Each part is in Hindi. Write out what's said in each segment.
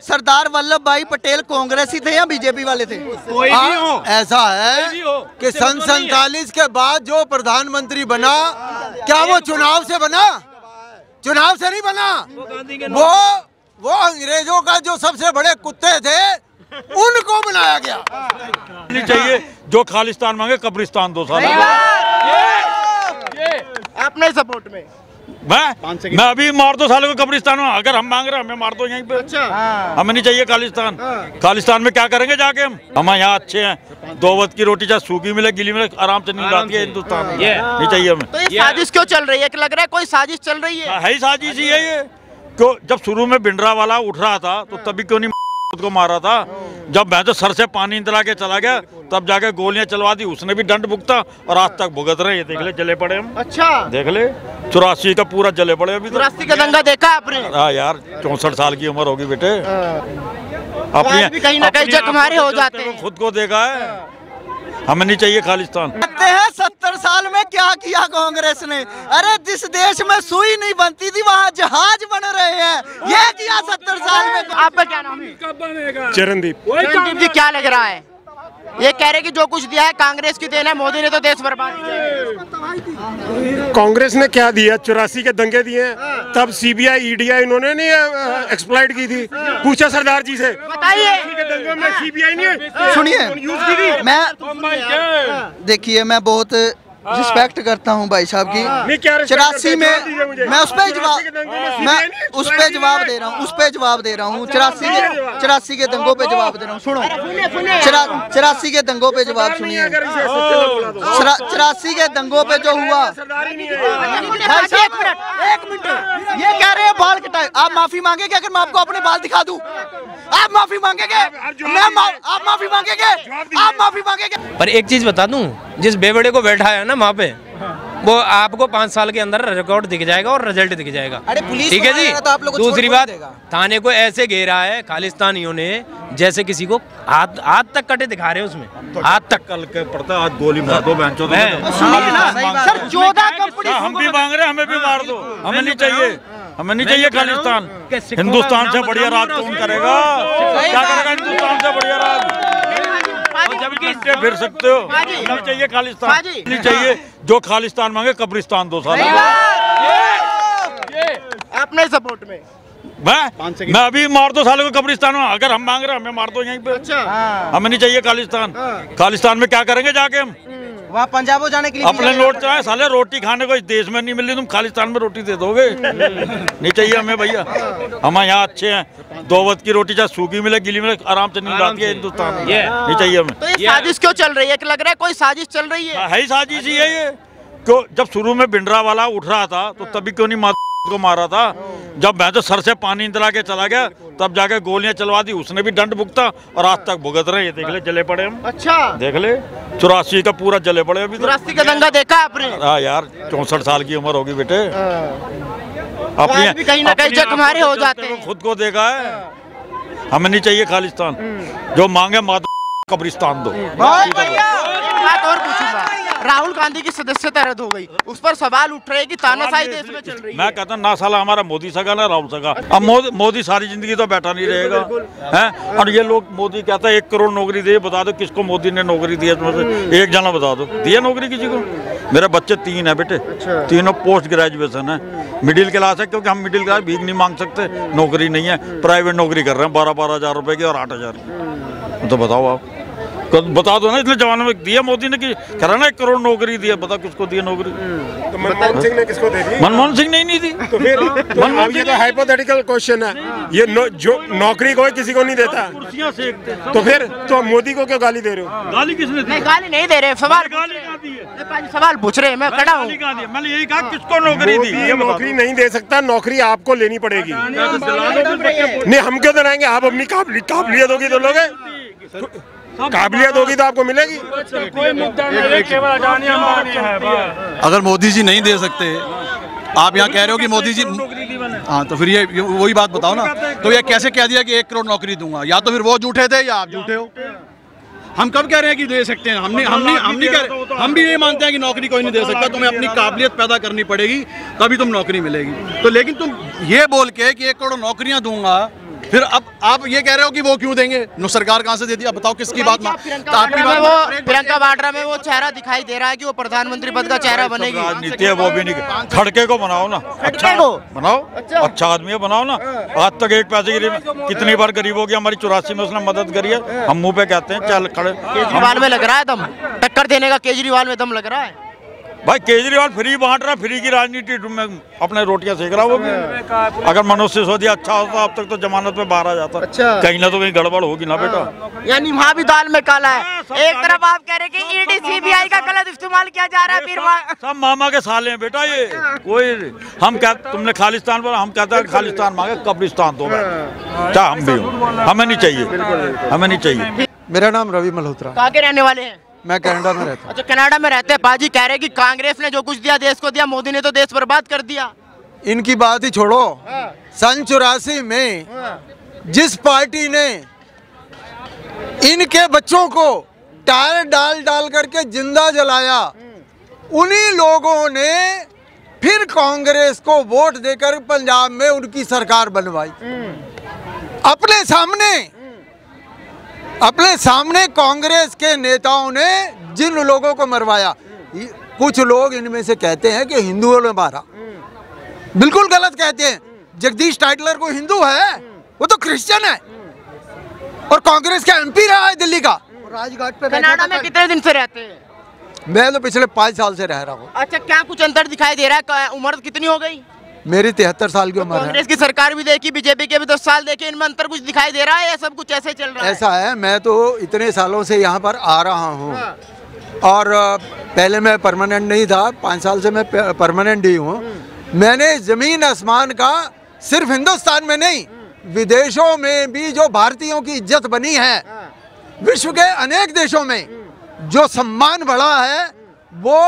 सरदार वल्लभ भाई पटेल कांग्रेसी थे या बीजेपी वाले थे? कोई भी हो। ऐसा है कि सन 47 के बाद जो प्रधानमंत्री बना, क्या वो चुनाव से बना? चुनाव से नहीं बना। वो अंग्रेजों का जो सबसे बड़े कुत्ते थे उनको बनाया गया। नहीं चाहिए जो खालिस्तान मांगे कब्रिस्तान 2 साल। अपने सपोर्ट में मैं अभी मार दो सालों को कब्रिस्तान में, अगर हम मांग रहे हैं हमें मार दो यहीं पे। अच्छा हमें नहीं चाहिए खालिस्तान। खालिस्तान में क्या करेंगे जाके हम यहाँ अच्छे हैं, 2 वक्त की रोटी चाहे सूखी मिले गिली मिले आराम से नींद आती है हिंदुस्तान में। नहीं चाहिए हमें। तो ये साजिश क्यों चल रही है? कि लग रहा है कोई साजिश चल रही है। ही साजिश ही है ये। क्यों जब शुरू में भिंडरा वाला उठ रहा था तो तभी क्यों नहीं को मारा था? जब मैं तो सर से पानी निकला के चला गया तब जाके गोलियां चलवा दी, उसने भी दंड भुगता और आज तक भुगत रहे। ये देख ले जले पड़े हम। अच्छा देख ले 84 का पूरा जले पड़े अभी। 84 का दंगा देखा आपने? हाँ यार 64 साल की उम्र होगी बेटे। अपनी कहीं ना कहीं जख्म हमारे हो जाते हैं। खुद को देखा है। हमें नहीं चाहिए खालिस्तान। कहते हैं 70 साल में क्या किया कांग्रेस ने? अरे जिस देश में सुई नहीं बनती थी वहाँ जहाज बन रहे हैं। ये किया 70 साल में। आपका क्या नाम है? चरणदीप। चरणदीप जी क्या लग रहा है? ये कह रहे कि जो कुछ दिया है कांग्रेस की देन है, मोदी ने तो देश बर्बाद किया। कांग्रेस ने क्या दिया? 84 के दंगे दिए, तब सीबीआई ईडीआई इन्होंने नहीं एक्सप्लॉइट की थी। पूछा सरदार जी से, बताइए। दंगों में सीबीआई नहीं सुनिए, मैं देखिए मैं बहुत रिस्पेक्ट करता हूँ भाई साहब की। 84 में मैं उस पर जवाब दे रहा हूँ, 84 के दंगों पे जवाब दे रहा हूँ। सुनो 84 के दंगों पे जवाब सुनिए। 84 के दंगों पे जो हुआ, भाई साहब एक मिनट, ये कह रहे हैं बाल कटाए। आप माफी मांगेंगे अगर मैं आपको अपने बाल दिखा दूं? आप माफी मांगेंगे? आप माफी मांगेंगे? आप माफी मांगेंगे? पर एक चीज बता दूं, जिस बेवड़े को बैठा है ना वहाँ पे, वो आपको 5 साल के अंदर रिकॉर्ड दिख जाएगा और रिजल्ट दिख जाएगा। ठीक है जी। दूसरी बात, थाने को ऐसे घेरा है खालिस्तानियों ने जैसे किसी को हाथ तक कटे दिखा रहे हैं उसमें, हाथ तक। कल के पड़ता आज गोली मार दो बहनचोद। सर 14 कंपनी हम भी मांग रहे हैं, हमें भी मार दो। हमें नहीं चाहिए, हमें नहीं चाहिए खालिस्तान। हिंदुस्तान से बढ़िया राज कौन करेगा? क्या करेगा हिंदुस्तान से बढ़िया राज? जबकि फिर सकते हो। नहीं चाहिए खालिस्तान। नहीं चाहिए जो खालिस्तान मांगे कब्रिस्तान 2 साल। अपने सपोर्ट में मैं अभी मार दो सालों को कब्रिस्तान में, अगर हम मांग रहे हैं हमें मार दो यहीं पे। अच्छा हमें नहीं चाहिए खालिस्तान। खालिस्तान में क्या करेंगे जाके हम? वहाँ पंजाब जाने के लिए अपने नोट चलाए साले। रोटी खाने को इस देश में नहीं मिल रही, तुम खालिस्तान में रोटी दे दोगे? नहीं चाहिए हमें भैया। हम यहाँ अच्छे हैं, 2 वक्त की रोटी चाहे सूखी मिले गिली मिले आराम से नींद आती है हिंदुस्तान में। नहीं चाहिए हमें। तो ये साजिश क्यों चल रही है? कि लग रहा है कोई साजिश चल रही है। ही साजिश ही है ये। क्यों जब शुरू में भिंडरा वाला उठ रहा था तो तभी क्यों नहीं को मारा था? जब मैं तो सर से पानी निकला के चला गया तब जाके गोलियां चलवा दी, उसने भी दंड भुगता और आज तक भुगत रहे। ये देख ले जले पड़े हम। अच्छा देख ले 84 का पूरा जले पड़े अभी। 84 का दंगा देखा आपने? हाँ यार 64 साल की उम्र होगी बेटे। अपनी कहीं ना कहीं जख्म हमारे हो जाते हैं। खुद को देखा है। हमें नहीं चाहिए खालिस्तान। जो मांगे माता कब्रिस्तान दो। बात और पूछूंगा, राहुल गांधी की सदस्यता रद्द हो गई, उस पर सवाल उठ रहे हैं कि तानाशाही देश में चल रही है। मैं कहता हूँ ना साला हमारा मोदी सगा ना राहुल सगा। अब मोदी सारी जिंदगी तो बैठा नहीं रहेगा है। और ये लोग मोदी कहता है 1 करोड़ नौकरी दे, बता दो किसको मोदी ने नौकरी दी है? एक जना बता दो, दिया नौकरी किसी को? मेरे बच्चे 3 है बेटे। तीनों पोस्ट ग्रेजुएशन है, मिडिल क्लास है। क्योंकि हम मिडिल क्लास भीख नहीं मांग सकते, नौकरी नहीं है, प्राइवेट नौकरी कर रहे हैं 12-12 हज़ार रुपए की और 8 हज़ार की। तो बताओ आप, बता दो ना। इतने जमाने में दिया मोदी ने कि करा ना 1 करोड़ नौकरी दिया, बता किसको दिया नौकरी? तो मनमोहन सिंह ने किसको दे दी? मनमोहन सिंह नहीं दी। तो फिर ये तो हाइपोथेटिकल क्वेश्चन है। ये जो नौकरी कोई किसी को नहीं देता, तो फिर तो मोदी को क्यों गाली दे रहे हो? गाली किसने दी? गाली नहीं दे रहे, सवाल सवाल पूछ रहे हैं। मैं खड़ा हूँ। मैंने यही कहा किसको नौकरी दी? ये नौकरी नहीं दे सकता, नौकरी आपको लेनी पड़ेगी। नहीं हम क्यों दिलाएंगे? आप अपनी काबिलियत होगी तो लोगे, काबिलियत होगी तो आपको मिलेगी। कोई मुद्दा नहीं, केवल अडानी अंबानी है। अगर मोदी जी नहीं दे सकते, आप यहाँ कह रहे हो कि मोदी जी, हाँ तो फिर ये वही बात बताओ ना। तो ये कैसे कह दिया कि 1 करोड़ नौकरी दूंगा? या तो फिर वो झूठे थे या आप झूठे हो। हम कब कह रहे हैं कि दे सकते हैं? हम नहीं कह रहे। हम भी ये मानते हैं कि नौकरी कोई नहीं दे सकता, तुम्हें अपनी काबिलियत पैदा करनी पड़ेगी तभी तुम नौकरी मिलेगी। तो लेकिन तुम ये बोल के कि 1 करोड़ नौकरियां दूंगा, फिर अब आप ये कह रहे हो कि वो क्यों देंगे? सरकार कहाँ से देती है? अब बताओ किसकी बात प्रियंका वाड्रा में वो चेहरा दिखाई दे रहा है कि वो प्रधानमंत्री पद का चेहरा बनेगी। राजनीति है वो भी नहीं, खड़के को बनाओ ना, अच्छा बनाओ, अच्छा आदमी बनाओ ना। आज तक एक पैसे की कितनी बार गरीबों की हमारी 84 में उसने मदद करी है, हम मुंह पे कहते हैं चल खड़े। केजरीवाल में लग रहा है दम, टक्कर देने का केजरीवाल में दम लग रहा है। भाई केजरीवाल फ्री बांट रहा, फ्री की राजनीति में अपने रोटियां सेक रहा वो भी। अगर मनोज सिसोदिया अच्छा होता अब तक तो जमानत पे बाहर आ जाता। अच्छा। कहीं ना तो कहीं गड़बड़ होगी ना बेटा। यानी वहाँ भी दाल में काला है। एक तरफ आप कह रहे हैं कि ईडी सीबीआई का गलत इस्तेमाल किया जा रहा है, फिर सब मामा के साले हैं बेटा ये। कोई हम क्या, तुमने खालिस्तान पर, हम कहते हैं खालिस्तान मांगे कब्रिस्तान दो, क्या हम भी हो, हमें नहीं चाहिए, हमें नहीं चाहिए। मेरा नाम रवि मल्होत्रा। कहाँ के रहने वाले हैं? मैं कनाडा में रहता हूँ। अच्छा, कनाडा में रहते हैं। बाजी कह रहे हैं कि कांग्रेस ने जो कुछ दिया देश को दिया, मोदी ने तो देश बर्बाद कर दिया। इनकी बात ही छोड़ो। सन 84 में जिस पार्टी ने इनके बच्चों को टायर डाल डाल करके जिंदा जलाया, उन्हीं लोगों ने फिर कांग्रेस को वोट देकर पंजाब में उनकी सरकार बनवाई। अपने सामने कांग्रेस के नेताओं ने जिन लोगों को मरवाया, कुछ लोग इनमें से कहते हैं कि हिंदुओं ने मारा। बिल्कुल गलत कहते हैं। जगदीश टाइटलर को हिंदू है, वो तो क्रिश्चियन है और कांग्रेस का एमपी रहा है दिल्ली का। राजघाट पे कनाडा में कितने दिन से रहते हैं? मैं तो पिछले 5 साल से रह रहा हूँ। अच्छा, क्या कुछ अंतर दिखाई दे रहा है? उम्र कितनी हो गई? मेरी 73 साल की उम्र है। कांग्रेस की सरकार भी देखी, बीजेपी के भी 10 साल देखे, इनमें अंतर कुछ दिखाई दे रहा है या सब कुछ ऐसे चल रहा है? ऐसा है, मैं तो इतने सालों से यहाँ पर आ रहा हूँ और पहले मैं परमानेंट नहीं था, 5 साल से मैं परमानेंट ही हूँ। मैंने जमीन आसमान का सिर्फ हिंदुस्तान में नहीं, विदेशों में भी जो भारतीयों की इज्जत बनी है, विश्व के अनेक देशों में जो सम्मान बढ़ा है, वो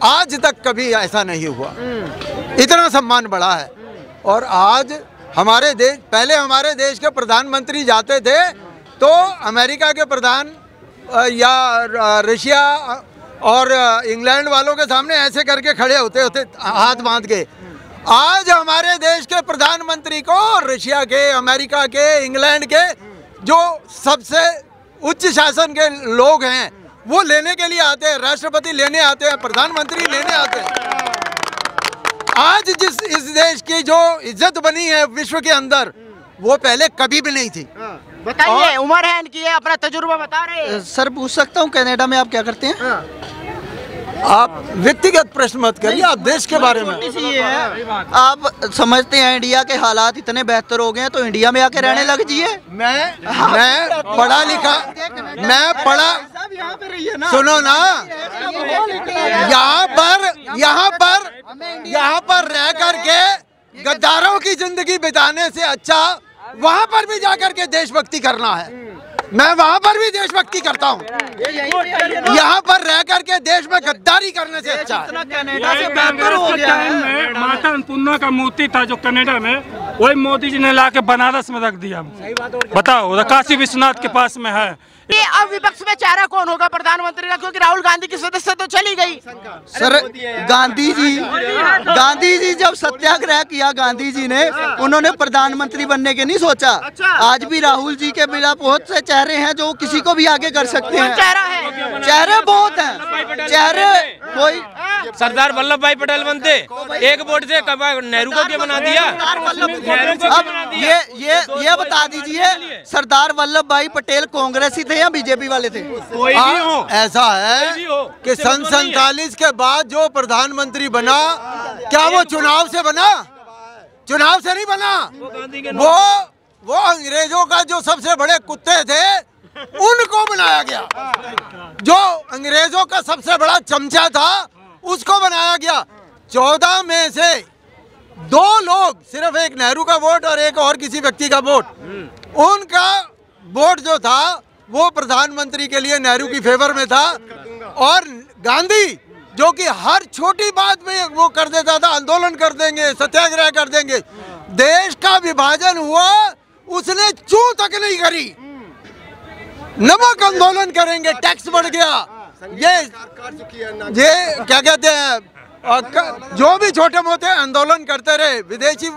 आज तक कभी ऐसा नहीं हुआ। इतना सम्मान बढ़ा है। और आज हमारे देश, पहले हमारे देश के प्रधानमंत्री जाते थे तो अमेरिका के प्रधान या रशिया और इंग्लैंड वालों के सामने ऐसे करके खड़े होते हाथ बांध के। आज हमारे देश के प्रधानमंत्री को रशिया के, अमेरिका के, इंग्लैंड के जो सबसे उच्च शासन के लोग हैं वो लेने के लिए आते हैं। राष्ट्रपति लेने आते हैं, प्रधानमंत्री लेने आते हैं। आज इस देश की जो इज्जत बनी है विश्व के अंदर, वो पहले कभी भी नहीं थी। बताइए, उम्र है इनकी, अपना तजुर्बा बता रहे हैं। सर पूछ सकता हूँ कनाडा में आप क्या करते हैं? आप व्यक्तिगत प्रश्न मत करिए, आप देश के बारे में। आप समझते हैं इंडिया के हालात इतने बेहतर हो गए हैं तो इंडिया में आके रहने लग जाइए। मैं पढ़ा लिखा, मैं पढ़ा, सुनो ना, यहाँ पर रह करके गद्दारों की जिंदगी बिताने से अच्छा वहाँ पर भी जाकर के देशभक्ति करना है। मैं वहाँ पर भी देशभक्ति करता हूँ। यहाँ पर रह करके देश में गद्दारी करने से अच्छा है। कनाडा से बेहतर हो गया है। माता अन्नपूर्णा का मूर्ति था जो कनाडा में, वही मोदी जी ने लाके बनारस में रख दिया। बताओ, काशी विश्वनाथ के पास में है। ये अब विपक्ष में चेहरा कौन होगा प्रधानमंत्री का? क्योंकि राहुल गांधी की सदस्य तो चली गई। सर गांधी जी जब सत्याग्रह किया गांधी जी ने, उन्होंने प्रधानमंत्री बनने के नहीं सोचा। आज भी राहुल जी के बिना बहुत से चेहरे हैं जो किसी को भी आगे कर सकते हैं। चेहरा है, चेहरे बहुत हैं, चेहरे कोई सरदार वल्लभ भाई पटेल बनते, एक वोट से नेहरू को क्या बना दिया? अब ये बता दीजिए, सरदार वल्लभ भाई पटेल कांग्रेसी थे या बीजेपी वाले थे? कोई भी हो। ऐसा है कि सन 47 के बाद जो प्रधानमंत्री बना, क्या वो चुनाव से बना? चुनाव से नहीं बना। वो अंग्रेजों का जो सबसे बड़े कुत्ते थे उनको बनाया गया। जो अंग्रेजों का सबसे बड़ा चमचा था उसको बनाया गया। 14 में से 2 लोग, सिर्फ एक नेहरू का वोट और एक और किसी व्यक्ति का वोट, उनका वोट जो था वो प्रधानमंत्री के लिए नेहरू की फेवर में था। और गांधी जो कि हर छोटी बात में वो कर देता था, आंदोलन कर देंगे, सत्याग्रह कर देंगे। देश का विभाजन हुआ, उसने चू तक नहीं करी। नमक आंदोलन करेंगे, टैक्स बढ़ गया, ये क्या कहते हैं, जो भी छोटे मोटे आंदोलन करते रहे। विदेशी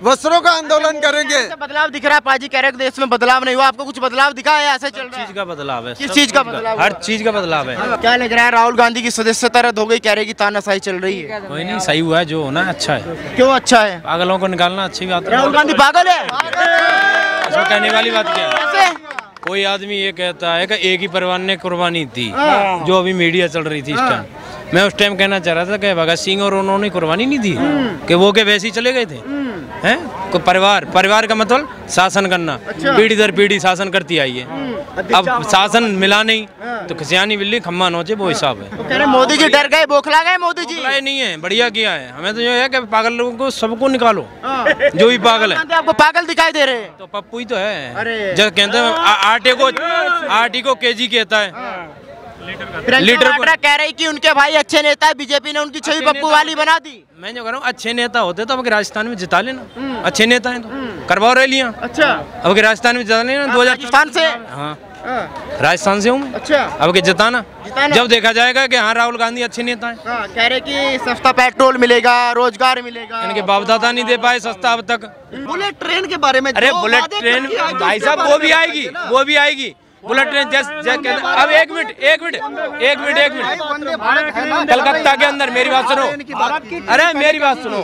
वस्त्रों का आंदोलन करेंगे। बदलाव दिख रहा है, पाजी कह रहे हैं देश में बदलाव नहीं हुआ, आपको कुछ बदलाव दिखा है? ऐसे चल रहा है? चीज का बदलाव है। किस चीज का बदलाव? हर चीज का बदलाव है। क्या लग रहा है? राहुल गांधी की सदस्यता रद्द हो गई, कह रहे कि तानाशाही चल रही है। कोई नहीं, सही हुआ है, जो होना है अच्छा है। क्यों अच्छा है? पागलों को निकालना अच्छी बात है। राहुल गांधी पागल है? इसमें कहने वाली बात क्या है? कैसे? कोई आदमी ये कहता है कि एक ही परिवार ने कुर्बानी दी, जो अभी मीडिया चल रही थी इस टाइम। मैं उस टाइम कहना चाह रहा था कि भगत सिंह और उन्होंने कुर्बानी नहीं दी, कि वो के वैसे ही चले गए थे। हैं? कोई परिवार का मतलब शासन करना, पीढ़ी दर पीढ़ी शासन करती आई है। अब शासन मिला नहीं तो खसियानी बिल्ली खम्मा नोचे, वो हिसाब है। कह रहे मोदी जी डर गए, बौखला गए मोदी जी। बौखलाए नहीं है, बढ़िया किया है। हमें तो ये है कि पागल लोगों को सबको निकालो, जो भी पागल है। आपको पागल दिखाई दे रहे हैं? तो पप्पू ही तो है। जब कहते हैं आटे को केजी कहता है। लीडर कह रही कि उनके भाई अच्छे नेता है, बीजेपी ने उनकी छवि पप्पू वाली बना दी। मैं जो कह रहा हूँ, अच्छे नेता होते तो अब राजस्थान में जिता लेना। अच्छे नेता हैं तो करवाओ रैलियां। अच्छा, अब राजस्थान में जिता लेना। 2000 से? हाँ, राजस्थान से हूँ। अच्छा, अब के जिताना जब देखा जाएगा कि हाँ राहुल गांधी अच्छे नेता है। कह रहे कि सस्ता पेट्रोल मिलेगा, रोजगार मिलेगा। इनके बाप दादा नहीं दे पाए सस्ता अब तक। बुलेट ट्रेन के बारे में? अरे बुलेट ट्रेन भाई साहब वो भी आएगी, वो भी आएगी। बुलेट ट्रेन अब एक मिनट कलकत्ता के अंदर मेरी बात सुनो। अरे मेरी बात सुनो,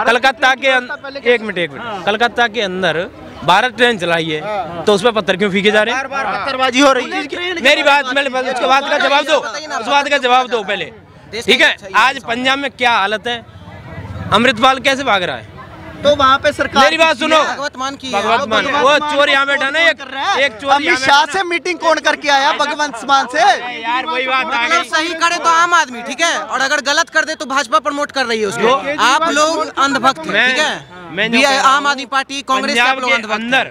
कलकत्ता के अंदर एक मिनट कलकत्ता के अंदर भारत ट्रेन चलाई है, तो उस पर पत्थर क्यों फीके जा रहे हैं? पत्थरबाजी हो रही है। मेरी बात उसके बाद का जवाब दो, उस बात का जवाब दो पहले, ठीक है? आज पंजाब में क्या हालत है, अमृतपाल कैसे भाग रहा है? तो वहाँ पे सरकार, मेरी बात सुनो, भगवत मान वो चोर यहाँ बैठा ना, एक चोर अमित शाह से मीटिंग कौन करके आया? भगवंत मान से। यार वही बात, मतलब सही करे तो आम आदमी ठीक है, और अगर गलत कर दे तो भाजपा प्रमोट कर रही है उसको। आप लोग अंधभक्त हैं, ठीक है? आम आदमी पार्टी, कांग्रेस के अंदर